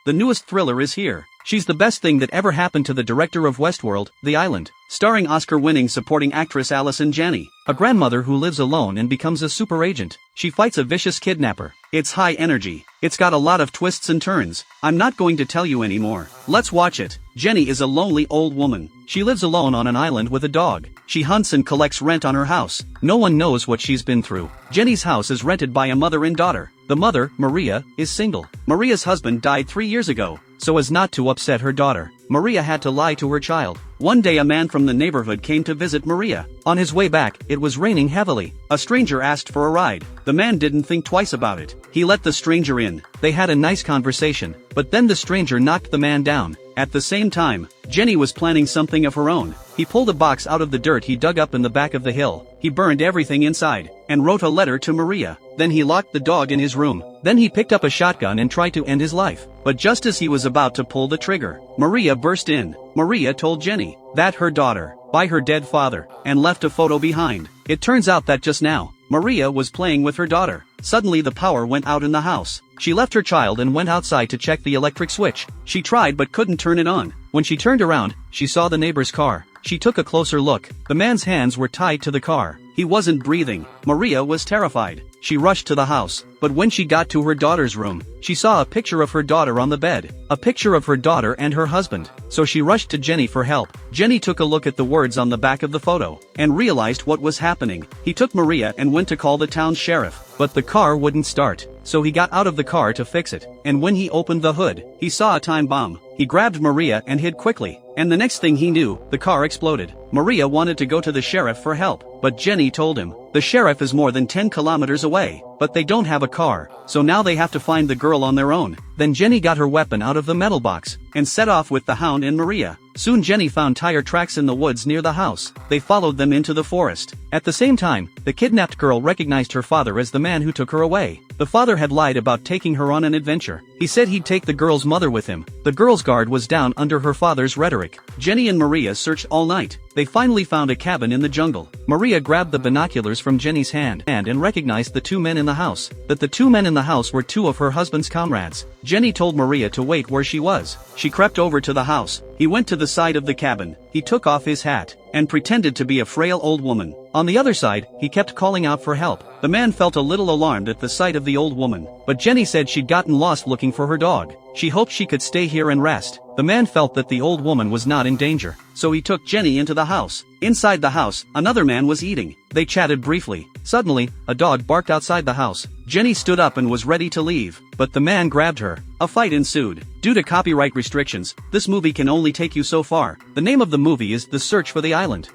the newest thriller is here. She's the best thing that ever happened to the director of Westworld, The Island, starring Oscar-winning supporting actress Allison Janney, a grandmother who lives alone and becomes a super agent. She fights a vicious kidnapper. It's high energy. It's got a lot of twists and turns. I'm not going to tell you anymore. Let's watch it. Jenny is a lonely old woman. She lives alone on an island with a dog. She hunts and collects rent on her house. No one knows what she's been through. Jenny's house is rented by a mother and daughter. The mother, Maria, is single. Maria's husband died 3 years ago. So as not to upset her daughter, Maria had to lie to her child. One day a man from the neighborhood came to visit Maria. On his way back, it was raining heavily. A stranger asked for a ride. The man didn't think twice about it. He let the stranger in. They had a nice conversation, but then the stranger knocked the man down. At the same time, Jenny was planning something of her own. He pulled a box out of the dirt he dug up in the back of the hill. He burned everything inside, and wrote a letter to Maria. Then he locked the dog in his room. Then he picked up a shotgun and tried to end his life. But just as he was about to pull the trigger, Maria burst in. Maria told Jenny that her daughter, by her dead father, and left a photo behind. It turns out that just now, Maria was playing with her daughter. Suddenly the power went out in the house. She left her child and went outside to check the electric switch. She tried but couldn't turn it on. When she turned around, she saw the neighbor's car. She took a closer look. The man's hands were tied to the car. He wasn't breathing. Maria was terrified. She rushed to the house, but when she got to her daughter's room, she saw a picture of her daughter on the bed. A picture of her daughter and her husband. So she rushed to Jenny for help. Jenny took a look at the words on the back of the photo, and realized what was happening. He took Maria and went to call the town sheriff, but the car wouldn't start. So he got out of the car to fix it, and when he opened the hood, he saw a time bomb. He grabbed Maria and hid quickly, and the next thing he knew, the car exploded. Maria wanted to go to the sheriff for help, but Jenny told him, the sheriff is more than 10 kilometers away, but they don't have a car, so now they have to find the girl on their own. Then Jenny got her weapon out of the metal box, and set off with the hound and Maria. Soon Jenny found tire tracks in the woods near the house. They followed them into the forest. At the same time, the kidnapped girl recognized her father as the man who took her away. The father had lied about taking her on an adventure. He said he'd take the girl's mother with him. The girl's guard was down under her father's rhetoric. Jenny and Maria searched all night. They finally found a cabin in the jungle. Maria grabbed the binoculars from Jenny's hand and recognized the two men in the house. That the two men in the house were two of her husband's comrades. Jenny told Maria to wait where she was. She crept over to the house. He went to the side of the cabin. He took off his hat and pretended to be a frail old woman. On the other side, he kept calling out for help. The man felt a little alarmed at the sight of the old woman, but Jenny said she'd gotten lost looking for her dog. She hoped she could stay here and rest. The man felt that the old woman was not in danger, so he took Jenny into the house. Inside the house, another man was eating. They chatted briefly. Suddenly, a dog barked outside the house. Jenny stood up and was ready to leave, but the man grabbed her. A fight ensued. Due to copyright restrictions, this movie can only take you so far. The name of the movie is The Search for the Island.